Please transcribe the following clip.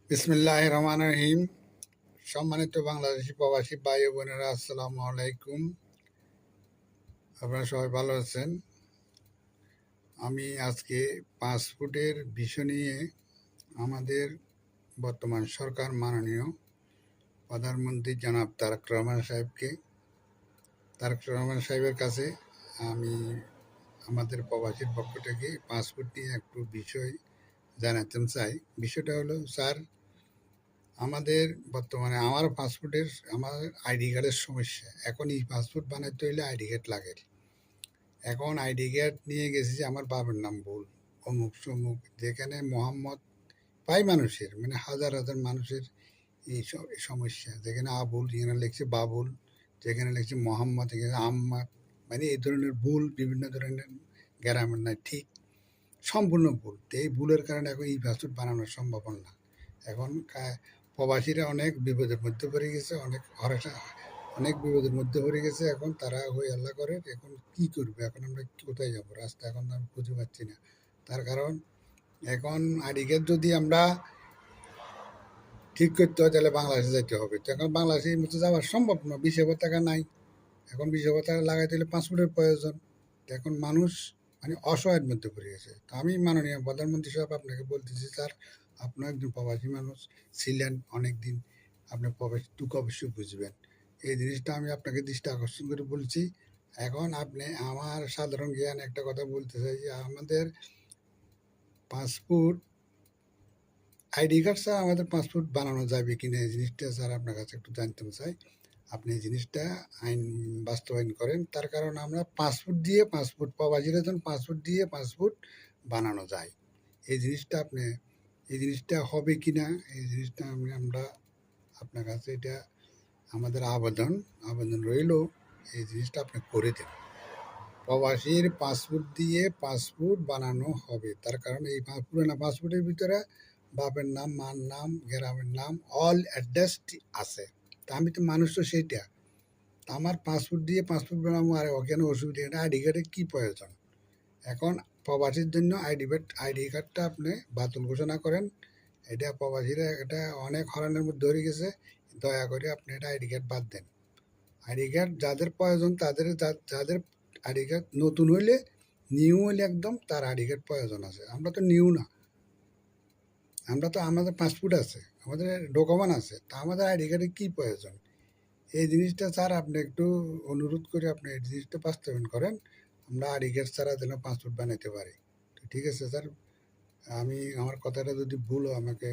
বিসমিল্লাহির রহমানির রহিম। সম্মানিত বাংলাদেশি প্রবাসী ভাই ও বোনেরা, আসসালামু আলাইকুম। আপনারা সবাই ভালো আছেন? আমি আজকে পাসপোর্টের বিষয় নিয়ে আমাদের বর্তমান সরকার মাননীয় প্রধানমন্ত্রী জনাব তারেক রহমান সাহেবের কাছে আমি আমাদের প্রবাসীর পক্ষ থেকে পাসপোর্ট নিয়ে একটু বিষয় জানাতে চাই। বিষয়টা হলো, স্যার, আমাদের বর্তমানে আমার আইডি কার্ডের সমস্যা। এখন এই পাসপোর্ট বানাইতে হইলে আইডি কার্ড লাগে। এখন আইডি কার্ড নিয়ে গেছি যে আমার বাবার নাম ভুল, অমুক সমুক, যেখানে মোহাম্মদ প্রায় মানুষের মানে হাজার হাজার মানুষের এই সমস্যা। যেখানে আবুল যেখানে লিখছে বাবুল, যেখানে লিখছে মোহাম্মদ এখানে আহম্মদ, মানে এই ধরনের ভুল, বিভিন্ন ধরনের গ্রামের নাই ঠিক, সম্পূর্ণ ভুল। তো এই ভুলের কারণে এখন এই পাসপোর্ট বানানো সম্ভব না। এখন প্রবাসীরা অনেক বিপদের মধ্যে পড়ে গেছে, অনেক বিপদের মধ্যে পড়ে গেছে। এখন তারা হই আল্লাহ করে, এখন কি করবে, এখন আমরা কোথায় যাবো, রাস্তা এখন আমি খুঁজে পাচ্ছি না। তার কারণ এখন আইডি কার্ড যদি আমরা ঠিক করতে হয় তাহলে বাংলাদেশে যেতে হবে। তো এখন বাংলাদেশে এই মতো যাওয়া সম্ভব না, 20,000 টাকা নাই। এখন 20,000 টাকা লাগাইতে হলে পাসপোর্টের প্রয়োজন। তো এখন মানুষ মানে অসহায়ের মধ্যে পড়ে গেছে। তো আমি মাননীয় প্রধানমন্ত্রী সাহেব আপনাকে বলতেছি, স্যার, আপনি একজন প্রবাসী মানুষ ছিলেন অনেক দিন, আপনি প্রবাসী দুঃখ অবশ্যই বুঝবেন। এই জিনিসটা আমি আপনাকে দৃষ্টি আকর্ষণ করে বলছি। এখন আপনি আমার সাধারণ জ্ঞান একটা কথা বলতে চাই যে আমাদের পাসপোর্ট আইডি কার্ড ছাড়া আমাদের পাসপোর্ট বানানো যাবে কিনা, এই জিনিসটা স্যার আপনার কাছে একটু জানতে চাই। আপনি এই জিনিসটা আইন বাস্তবায়ন করেন। তার কারণ আমরা প্রবাসীরা যখন পাসপোর্ট বানানো যায়, এই জিনিসটা হবে কি না, এই জিনিসটা আমরা আপনার কাছে এটা আমাদের আবেদন রইল, এই জিনিসটা আপনি করে দেন। প্রবাসীর পাসপোর্ট বানানো হবে। তার কারণ এই পুরোনো পাসপোর্টের ভিতরে বাপের নাম, মার নাম, গ্রামের নাম, অল অ্যাড্রেস আছে। তা আমি তো মানুষ, তো সেইটা আমার পাসপোর্ট বানাবো, আর ওখানে অসুবিধা এটা আইডি কার্ডের কী প্রয়োজন? এখন প্রবাসীর জন্য আইডি কার্ডটা আপনি বাতিল ঘোষণা করেন। এটা প্রবাসীরা এটা অনেক হরানের মধ্যে ধরে গেছে। দয়া করে আপনি এটা আইডি কার্ড বাদ দেন। আইডি কার্ড যাদের প্রয়োজন যাদের আইডি কার্ড নতুন হইলে, নিউ হইলে একদম তার আইডি কার্ড প্রয়োজন আছে। আমরা তো নিউ না, আমাদের পাসপোর্ট আছে, আমাদের ডকুমেন্ট আছে, তা আমাদের আইডি কার্ডের কী প্রয়োজন? এই জিনিসটা স্যার আপনি একটু অনুরোধ করে আপনি এই জিনিসটা বাস্তবায়ন করেন। আমরা আইডি কার্ড ছাড়া যেন পাসপোর্ট বানাইতে পারি। তো ঠিক আছে স্যার, আমার কথাটা যদি ভুল হয় আমাকে